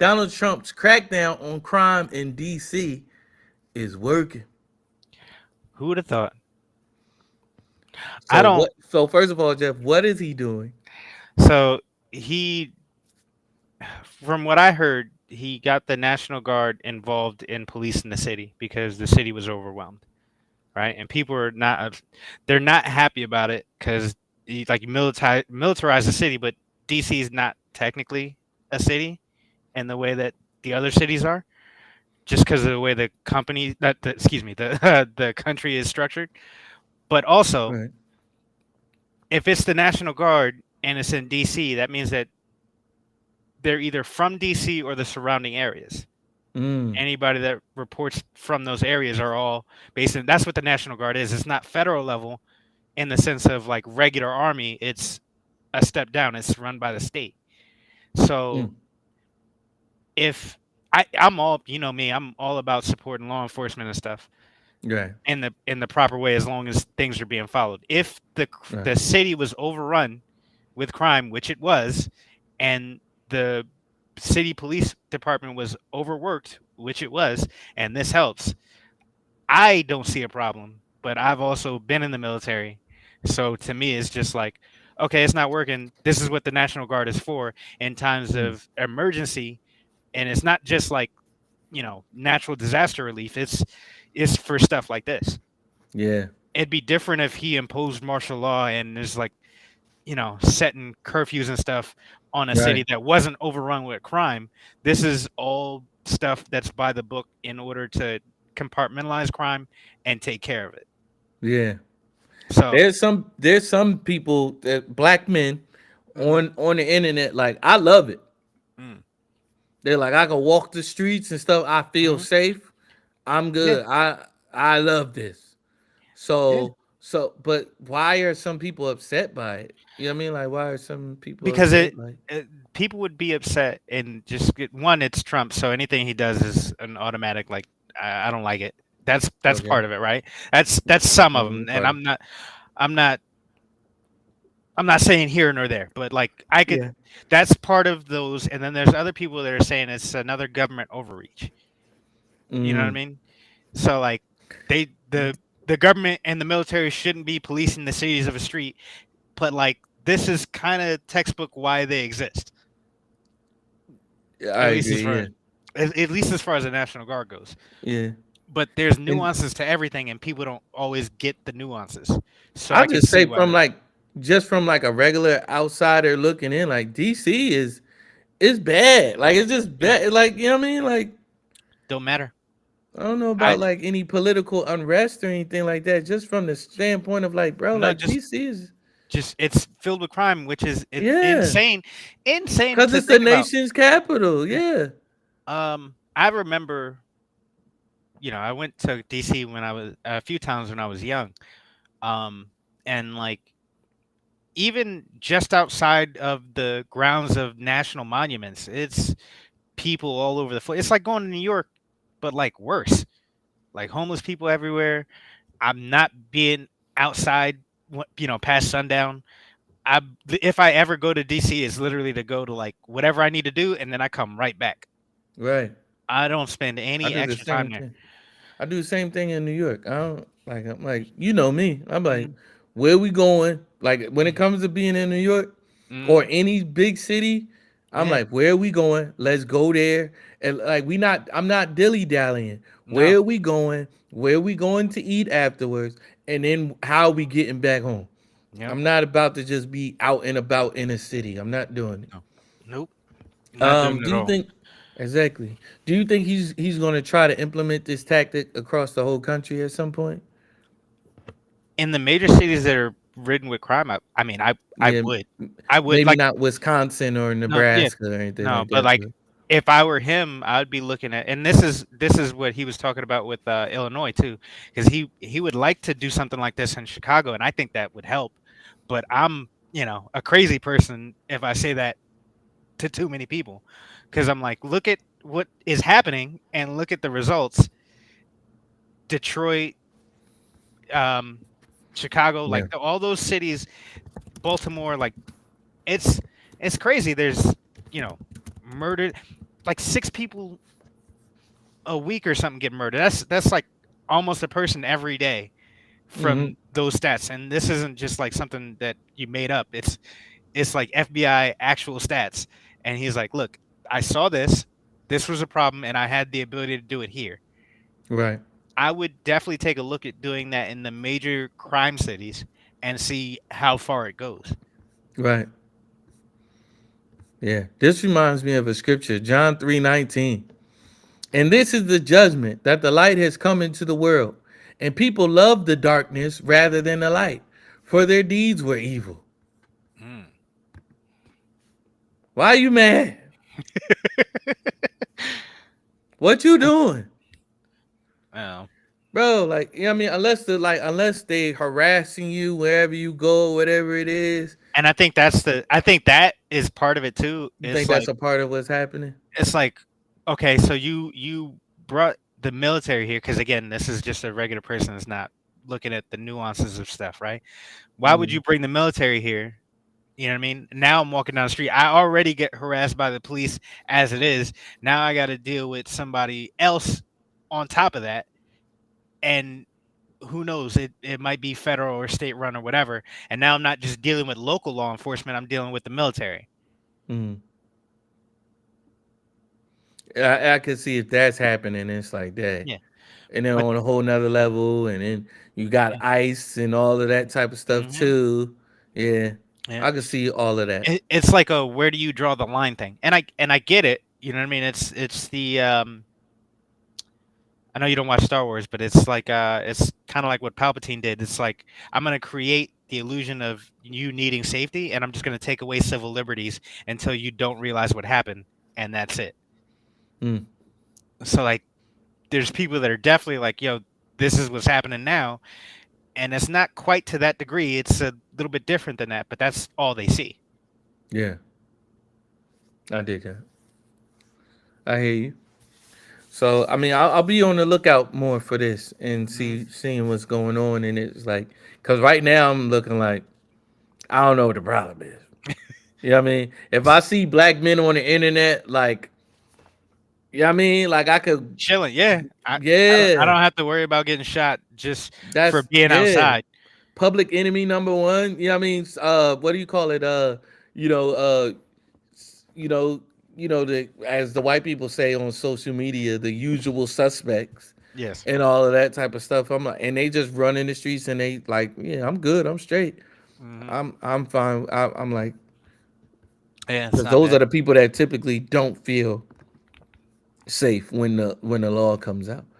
Donald Trump's crackdown on crime in D.C. is working. Who would have thought? I So don't. what? So first of all, Jeff, what is he doing? So he, from what I heard, he got the National Guard involved in policing the city because the city was overwhelmed, right? And people are not, they're not happy about it because like militarize the city, but DC is not technically a city in the way that the other cities are, just because of the way the company that the, excuse me the the country is structured. But also, Right. if it's the National Guard and it's in DC, that means that they're either from DC or the surrounding areas. Mm. Anybody that reports from those areas are all based in. That's what the National Guard is. It's not federal level in the sense of like regular army. It's a step down. It's run by the state. So Mm. if I'm all, you know me, I'm all about supporting law enforcement and stuff Right. in the proper way as long as things are being followed. If Right. the city was overrun with crime, which it was, and the city police department was overworked, which it was, and this helps, I don't see a problem. But I've also been in the military. So to me, it's just like, okay, it's not working. This is what the National Guard is for in times Mm. of emergency. And it's not just like, natural disaster relief. It's for stuff like this. Yeah. It'd be different if he imposed martial law and is like, setting curfews and stuff on a Right. city that wasn't overrun with crime. This is all stuff that's by the book in order to compartmentalize crime and take care of it. Yeah. So, There's some people that black men mhm, on the internet like I love it. mm, They're like I can walk the streets and stuff. I feel mhm, safe. I'm yeah, good. I love this. yeah, But why are some people upset by it? You know what I mean? Like why are some people because upset? Like people would be upset and just one, it's Trump, so anything he does is an automatic like I don't like it. That's okay, part of it, right? That's some of them, and part. I'm not I'm not saying here nor there, but like I could. Yeah. That's part of those, and then there's other people that are saying it's another government overreach. You know what I Mm. mean? So like they the government and the military shouldn't be policing the cities of a street, but like this is kind of textbook why they exist. Yeah, I At least as agree. far Yeah. at least as far as the National Guard goes. Yeah. But there's And nuances to everything, and people don't always get the nuances. So I I'll can just see say why. from like a regular outsider looking in, like DC is bad. Like it's just Yeah, bad. Like you know what I mean? Like don't matter. I don't know I about like any political unrest or anything like that. Just from the standpoint of like, bro, no, like just DC is just it's filled with crime, which is yeah, insane cause to it's the think about. nation's capital. Yeah. Yeah. I remember, I went to DC when I was a few times when I was young. Um, and like even just outside of the grounds of national monuments, it's people all over the place. It's like going to New York, but like worse. Like homeless people everywhere. I'm not being outside, past sundown. I If I ever go to DC, it's literally to go to like whatever I need to do, and then I come right back. Right. I don't spend I any do the extra time same there. thing. I do the same thing in New York. I don't like I'm like, you know me. I'm like, Mhm, where we going? Like when it mhm, comes to being in New York or mhm. any big city, I'm Yeah, like, where are we going? Let's go there. And like I'm not dilly dallying. no, Where are we going? Where are we going to eat afterwards? And then how are we getting back home? yep, I'm not about to just be out and about in a city. I'm not doing it. no, nope, not doing it Do at you all. think exactly? Do you think he's going to try to implement this tactic across the whole country at some point? In the major cities that are ridden with crime, I mean, Yeah, I would maybe like not Wisconsin or no, yeah, Nebraska or anything no, like but that. like But if I were him, I'd be looking at, and this is what he was talking about with Illinois too, because he would like to do something like this in Chicago, and I think that would help. But I'm, a crazy person if I say that to too many people, because I'm like, look at what is happening and look at the results. Detroit, um, Chicago, yeah, like all those cities, Baltimore, like it's it's crazy. There's you know murder. like 6 people a week or something get murdered. That's like almost a person every day Hmm. from those stats. And this isn't just like something that you made up. It's like FBI actual stats. And he's like, look, I saw this. This was a problem, and I had the ability to do it here. Right. I would definitely take a look at doing that in the major crime cities and see how far it goes. Right. Yeah. This reminds me of a scripture, John 3:19. And this is the judgment that the light has come into the world, and people love the darkness rather than the light, for their deeds were evil. Mm. Why are you mad? What you doing? Oh. Bro, like, I mean, unless they harassing you wherever you go, whatever it is, And I think that is part of it too. you think that's a part of what's happening? It's like, okay, so you brought the military here because again, this is just a regular person that's not looking at the nuances of stuff, right? Why would Mm, you bring the military here? You know what I mean? Now I'm walking down the street. I already get harassed by the police as it is. Now I got to deal with somebody else on top of that. And who knows? It might be federal or state run or whatever. And now I'm not just dealing with local law enforcement, I'm dealing with the military. mm. I can see if that's happening, it's like that. Yeah. And then But on a whole nother level, and then you got yeah. ICE and all of that type of stuff Hmm. too. Yeah, Yeah. I can see all of that. It's like a where do you draw the line thing. And I get it. You know what I mean? It's the I know you don't watch Star Wars, but it's kind of like what Palpatine did. It's like I'm going to create the illusion of you needing safety, and I'm just going to take away civil liberties until you don't realize what happened, and that's it. Mm, So like, there's people that are definitely like, yo, this is what's happening now, and it's not quite to that degree. It's a little bit different than that, but that's all they see. yeah, I did that. I hear you. So I mean, I'll be on the lookout more for this and Hmm. seeing what's going on. And it's like, cause right now I'm looking like I don't know what the problem is. You know what I mean? If I see black men on the internet, like, you know what I mean? Like I could, Chilling, yeah. I yeah, don't have to worry about getting shot just for that's being yeah. outside. Public enemy number one. You know what I mean? What do you call it? You know, you know, the as the white people say on social media, the usual suspects Yes. and all of that type of stuff. I'm like, and they just run in the streets and they like, yeah, I'm good, I'm straight, Hmm. I'm fine. I'm like, Yeah, it's because not those are bad. the people that typically don't feel safe when the law comes out.